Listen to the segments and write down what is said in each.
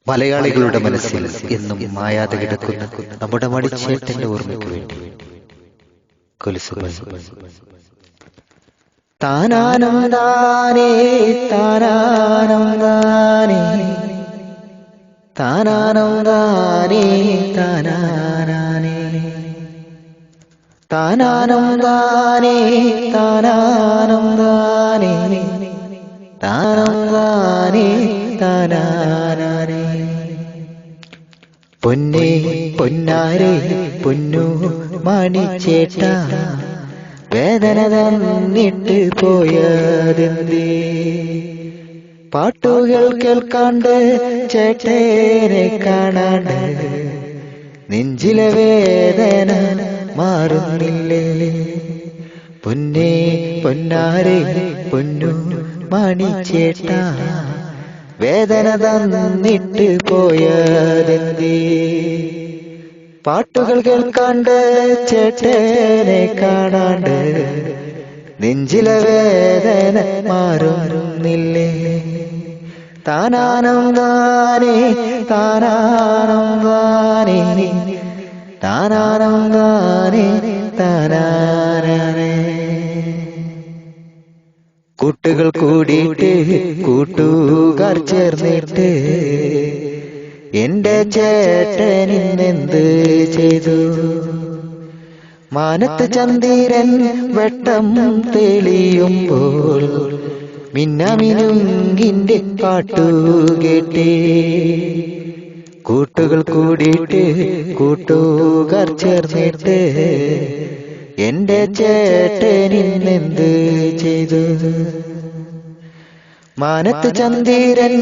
മലയാളികളുടെ മനസ്സിൽ എന്നും മായാതെ കിടക്കുന്ന നമ്മുടെ മടിച്ചേട്ടന്റെ ഓർമ്മയ്ക്ക് വേണ്ടി കൊലുസുകൾ. താനാനം താനേ താനാനം താനേ താനാനം താനേ താനാനാനേ താനാനം താനേ താനാനം താനേ താനം താനേ താനാനാനേ. പൊന്നേ പൊന്നാരേ പൊന്നു മണിച്ചേട്ട, വേദന തന്നിട്ട് പോയതെന്തേ? പാട്ടുകൾ കേൾക്കാണ്ട് ചേട്ടനെ കാണാണ്ട് നെഞ്ചിലെ വേദന മാറുന്നില്ലേ? പൊന്നേ പൊന്നാരേ പൊന്നു മണിച്ചേട്ട, വേദന തന്നിട്ട് പോയതെന്തേ? പാട്ടുകൾ കേൾക്കാണ്ട് ചേട്ടനെ കാണാണ്ട് നെഞ്ചിലെ വേദന മാറുന്നില്ലേ? താനാനം താനേ താനാനം താനേ താനാനം താനേ താനാനേ. കൂട്ടുകൾ കൂടിയിട്ട് കൂട്ടുകാർ ചേർന്നിട്ട് എന്റെ ചേട്ടനിന്നെന്ത് ചെയ്തു? മാനത്ത് ചന്ദ്രൻ വെട്ടം തെളിയുമ്പോൾ മിന്നാമിനുങ്ങിന്റെ പാട്ടു കേട്ടേ. കൂട്ടുകൾ കൂടിയിട്ട് കൂട്ടുകാർ ചേർന്നിട്ട് എന്റെ ചേട്ടനിന്നെന്ത് ചെയ്തു? മാനത്ത് ചന്ദ്രൻ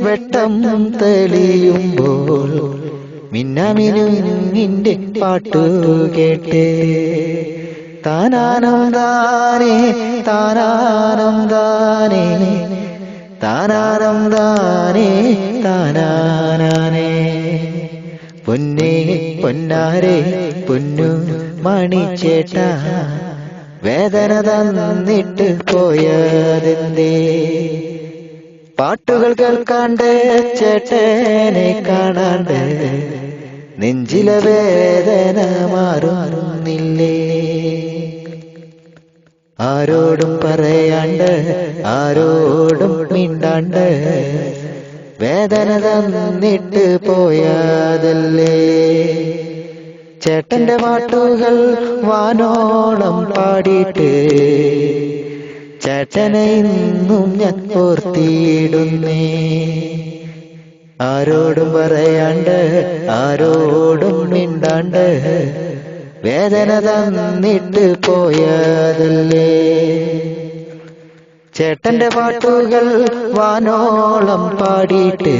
വെട്ടം തെളിയുമ്പോൾ മിന്നാമിനുങ്ങിന്റെ പാട്ടു കേട്ട്. താനാനം താനേ താനാനം താനേ താനാനം താനേ താനാനാനേ. പൊന്നേ പൊന്നാരേ പൊന്നു മണിച്ചേട്ട, വേദന തന്നിട്ട് പോയതെന്തേ? പാട്ടുകൾ കേൾക്കാണ്ട് ചേട്ടനെ കാണാണ്ട് നെഞ്ചിലെ വേദന മാറുന്നില്ലേ? ആരോടും പറയാണ്ട് ആരോടും മിണ്ടാണ്ട് വേദന തന്നിട്ട് പോയതല്ലേ? ചേട്ടന്റെ പാട്ടുകൾ വാനോളം പാടിയിട്ട് ചേട്ടനെ ഇന്നും ഞാൻ ഓർത്തിയിടുന്നേ. ആരോടും പറയാണ്ട് ആരോടും മിണ്ടാണ്ട് വേദന തന്നിട്ട് പോയതല്ലേ? ചേട്ടന്റെ പാട്ടുകൾ വാനോളം പാടിയിട്ട്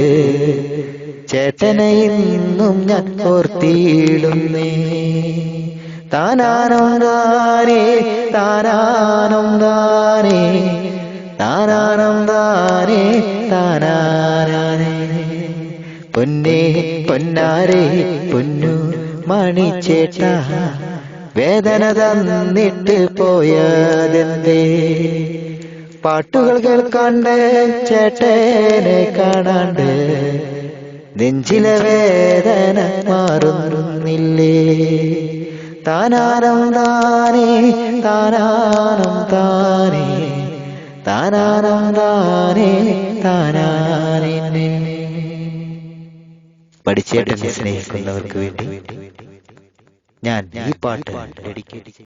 ചേട്ടനെ ഇന്നും ഞാൻ ഓർത്തിയിടുന്നേ. താനാനം താനേ താനാനം താനേ താനാനം താനേ താനാനാനേ. പൊന്നേ പൊന്നാരേ പൊന്നു മണിച്ചേട്ട, വേദന തന്നിട്ട് പോയതെന്തേ? പാട്ടുകൾ കേൾക്കാണ്ട് ചേട്ടനെ കാണാണ്ട് നെഞ്ചിലെ വേദന മാറുന്നില്ലേ? താനാനം താനേ താനാനം താനേ താനാനം താനേ താനാനേ. പഠിച്ചേട്ടനെ സ്നേഹിക്കുന്നവർക്ക് വേണ്ടി ഞാൻ ഈ പാട്ട് ഡെഡിക്കേറ്റ്